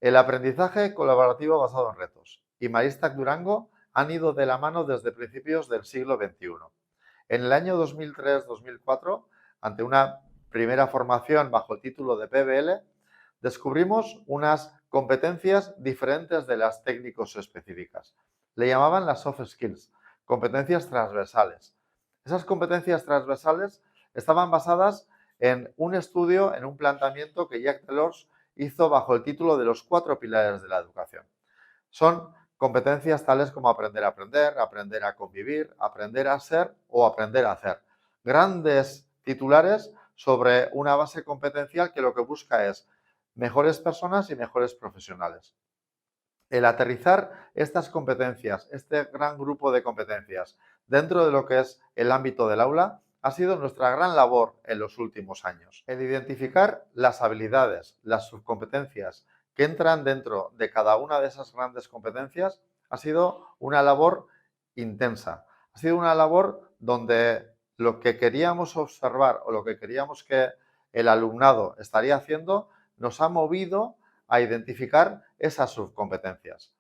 El aprendizaje colaborativo basado en retos y Marístach Durango han ido de la mano desde principios del siglo XXI. En el año 2003-2004, ante una primera formación bajo el título de PBL, descubrimos unas competencias diferentes de las técnicos específicas. Le llamaban las soft skills, competencias transversales. Esas competencias transversales estaban basadas en un estudio, en un planteamiento que Jacques Delors hizo bajo el título de los 4 pilares de la educación. Son competencias tales como aprender a aprender, aprender a convivir, aprender a ser o aprender a hacer. Grandes titulares sobre una base competencial que lo que busca es mejores personas y mejores profesionales. El aterrizar estas competencias, este gran grupo de competencias, dentro de lo que es el ámbito del aula, ha sido nuestra gran labor en los últimos años. El identificar las habilidades, las subcompetencias que entran dentro de cada una de esas grandes competencias ha sido una labor intensa. Ha sido una labor donde lo que queríamos observar o lo que queríamos que el alumnado estaría haciendo nos ha movido a identificar esas subcompetencias.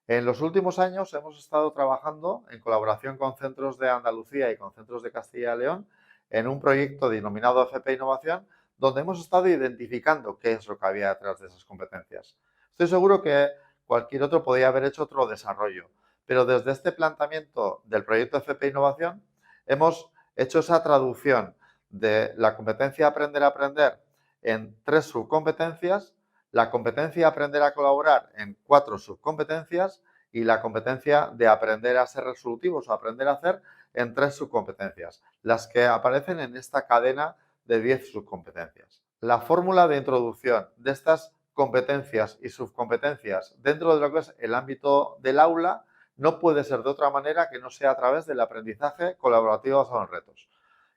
En los últimos años hemos estado trabajando en colaboración con centros de Andalucía y con centros de Castilla y León en un proyecto denominado FP Innovación, donde hemos estado identificando qué es lo que había detrás de esas competencias. Estoy seguro que cualquier otro podría haber hecho otro desarrollo, pero desde este planteamiento del proyecto FP Innovación hemos hecho esa traducción de la competencia aprender a aprender en 3 subcompetencias, la competencia aprender a colaborar en 4 subcompetencias y la competencia de aprender a ser resolutivos o aprender a hacer en 3 subcompetencias, las que aparecen en esta cadena de 10 subcompetencias. La fórmula de introducción de estas competencias y subcompetencias dentro de lo que es el ámbito del aula no puede ser de otra manera que no sea a través del aprendizaje colaborativo basado en retos.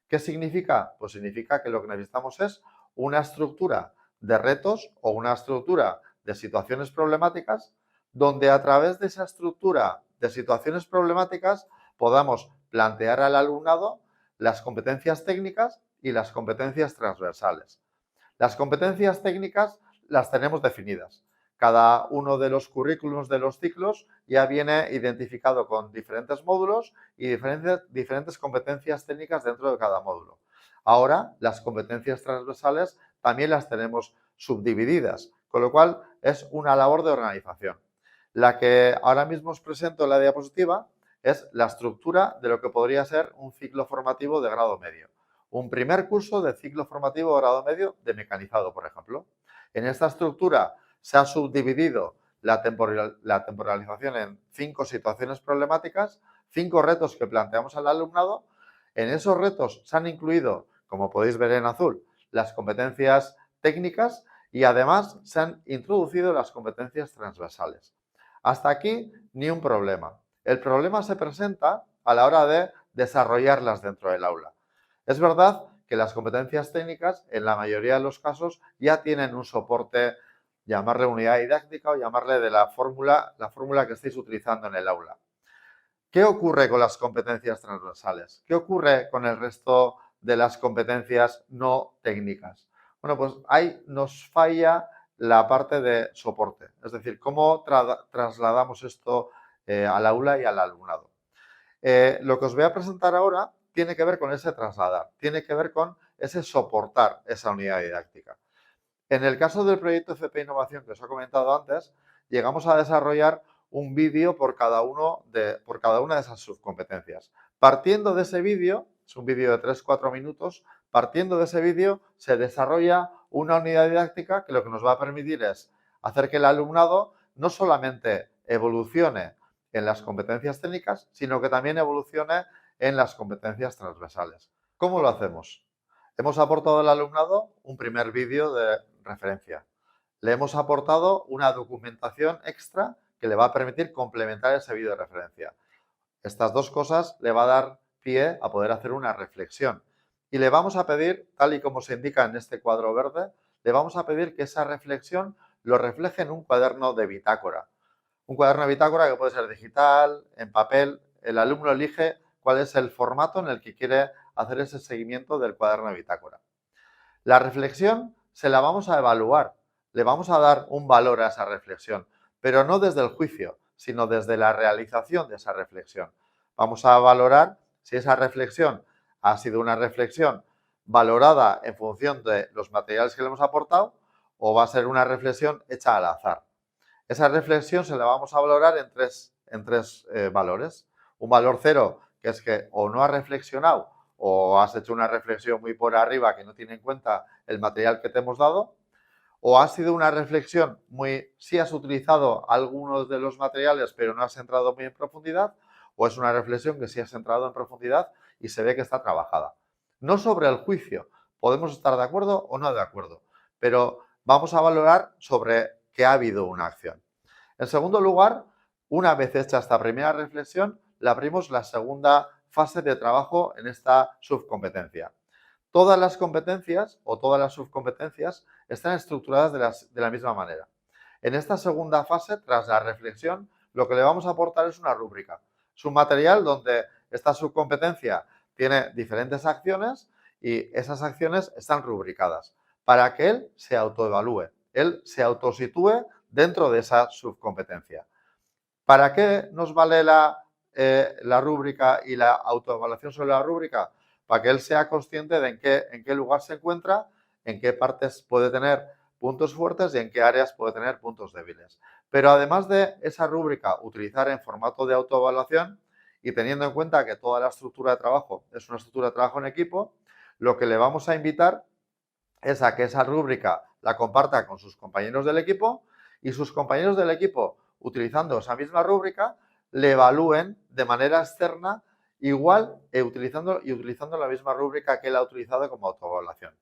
¿Qué significa? Pues significa que lo que necesitamos es una estructura de retos o una estructura de situaciones problemáticas donde a través de esa estructura de situaciones problemáticas podamos plantear al alumnado las competencias técnicas y las competencias transversales. Las competencias técnicas las tenemos definidas. Cada uno de los currículums de los ciclos ya viene identificado con diferentes módulos y diferentes competencias técnicas dentro de cada módulo. Ahora, las competencias transversales también las tenemos subdivididas, con lo cual es una labor de organización. La que ahora mismo os presento en la diapositiva es la estructura de lo que podría ser un ciclo formativo de grado medio. Un primer curso de ciclo formativo de grado medio de mecanizado, por ejemplo. En esta estructura se ha subdividido la temporalización en 5 situaciones problemáticas, 5 retos que planteamos al alumnado. En esos retos se han incluido, como podéis ver en azul, las competencias técnicas y además se han introducido las competencias transversales. Hasta aquí ni un problema. El problema se presenta a la hora de desarrollarlas dentro del aula. Es verdad que las competencias técnicas, en la mayoría de los casos, ya tienen un soporte, llamarle unidad didáctica o llamarle de la fórmula que estéis utilizando en el aula. ¿Qué ocurre con las competencias transversales? ¿Qué ocurre con el resto de las competencias no técnicas? Bueno, pues ahí nos falla la parte de soporte, es decir, cómo trasladamos esto al aula y al alumnado. Lo que os voy a presentar ahora tiene que ver con ese trasladar, tiene que ver con ese soportar esa unidad didáctica. En el caso del proyecto FP Innovación que os he comentado antes, llegamos a desarrollar un vídeo por cada una de esas subcompetencias. Partiendo de ese vídeo, es un vídeo de 3-4 minutos, partiendo de ese vídeo se desarrolla una unidad didáctica que lo que nos va a permitir es hacer que el alumnado no solamente evolucione en las competencias técnicas, sino que también evolucione en las competencias transversales. ¿Cómo lo hacemos? Hemos aportado al alumnado un primer vídeo de referencia. Le hemos aportado una documentación extra que le va a permitir complementar ese vídeo de referencia. Estas dos cosas le va a dar pie a poder hacer una reflexión. Y le vamos a pedir, tal y como se indica en este cuadro verde, le vamos a pedir que esa reflexión lo refleje en un cuaderno de bitácora. Un cuaderno de bitácora que puede ser digital, en papel. El alumno elige cuál es el formato en el que quiere hacer ese seguimiento del cuaderno de bitácora. La reflexión se la vamos a evaluar le vamos a dar un valor a esa reflexión, pero no desde el juicio, sino desde la realización de esa reflexión. Vamos a valorar si esa reflexión ha sido una reflexión valorada en función de los materiales que le hemos aportado o va a ser una reflexión hecha al azar. Esa reflexión se la vamos a valorar en tres valores. Un valor cero, que es que o no has reflexionado o has hecho una reflexión muy por arriba que no tiene en cuenta el material que te hemos dado, o ha sido una reflexión sí has utilizado algunos de los materiales pero no has entrado muy en profundidad, o es una reflexión que sí has entrado en profundidad y se ve que está trabajada. No sobre el juicio, podemos estar de acuerdo o no de acuerdo, pero vamos a valorar sobre que ha habido una acción. En segundo lugar, una vez hecha esta primera reflexión, le abrimos la segunda fase de trabajo en esta subcompetencia. Todas las competencias o todas las subcompetencias están estructuradas de la misma manera. En esta segunda fase, tras la reflexión, lo que le vamos a aportar es una rúbrica. Es un material donde esta subcompetencia tiene diferentes acciones y esas acciones están rubricadas para que él se autoevalúe, él se autositúe dentro de esa subcompetencia. ¿Para qué nos vale la rúbrica y la autoevaluación sobre la rúbrica? Para que él sea consciente de en qué lugar se encuentra, en qué partes puede tener puntos fuertes y en qué áreas puede tener puntos débiles. Pero además de esa rúbrica, utilizar en formato de autoevaluación y teniendo en cuenta que toda la estructura de trabajo es una estructura de trabajo en equipo, lo que le vamos a invitar es a que esa rúbrica la comparta con sus compañeros del equipo y sus compañeros del equipo, utilizando esa misma rúbrica, le evalúen de manera externa igual utilizando la misma rúbrica que él ha utilizado como autoevaluación.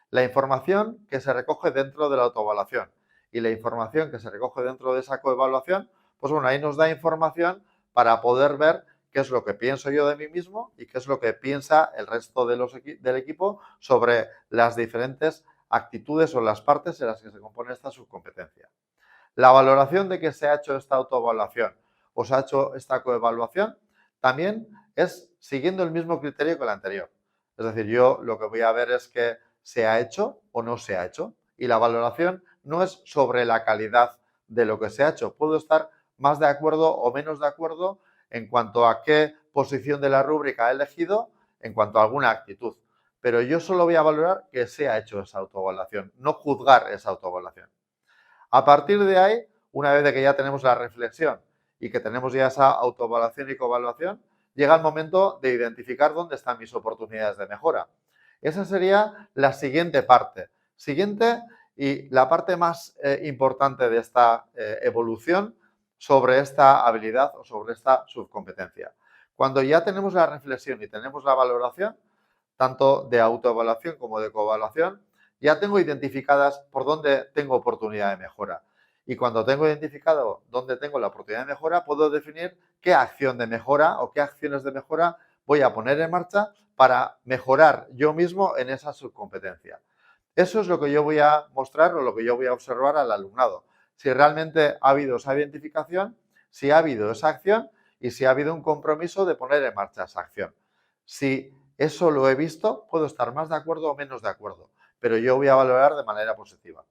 La información que se recoge dentro de la autoevaluación y la información que se recoge dentro de esa coevaluación, pues bueno, ahí nos da información para poder ver qué es lo que pienso yo de mí mismo y qué es lo que piensa el resto del equipo sobre las diferentes actitudes o las partes en las que se compone esta subcompetencia. La valoración de que se ha hecho esta autoevaluación o se ha hecho esta coevaluación también es siguiendo el mismo criterio que la anterior. Es decir, yo lo que voy a ver es que se ha hecho o no se ha hecho y la valoración no es sobre la calidad de lo que se ha hecho. Puedo estar más de acuerdo o menos de acuerdo en cuanto a qué posición de la rúbrica he elegido en cuanto a alguna actitud. Pero yo solo voy a valorar que se ha hecho esa autoevaluación, no juzgar esa autoevaluación. A partir de ahí, una vez que ya tenemos la reflexión y que tenemos ya esa autoevaluación y coevaluación, llega el momento de identificar dónde están mis oportunidades de mejora. Esa sería la siguiente parte. Siguiente y la parte más importante de esta evolución sobre esta habilidad o sobre esta subcompetencia. Cuando ya tenemos la reflexión y tenemos la valoración, tanto de autoevaluación como de coevaluación, ya tengo identificadas por dónde tengo oportunidad de mejora. Y cuando tengo identificado dónde tengo la oportunidad de mejora, puedo definir qué acción de mejora o qué acciones de mejora voy a poner en marcha para mejorar yo mismo en esa subcompetencia. Eso es lo que yo voy a mostrar o lo que yo voy a observar al alumnado. Si realmente ha habido esa identificación, si ha habido esa acción y si ha habido un compromiso de poner en marcha esa acción. Si eso lo he visto, puedo estar más de acuerdo o menos de acuerdo, pero yo voy a valorar de manera positiva.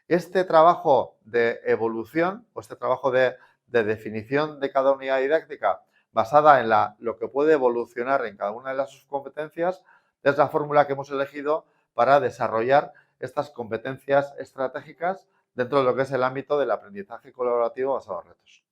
Este trabajo de evolución o este trabajo de definición de cada unidad didáctica basada en lo que puede evolucionar en cada una de las sus competencias es la fórmula que hemos elegido para desarrollar estas competencias estratégicas dentro de lo que es el ámbito del aprendizaje colaborativo basado en retos.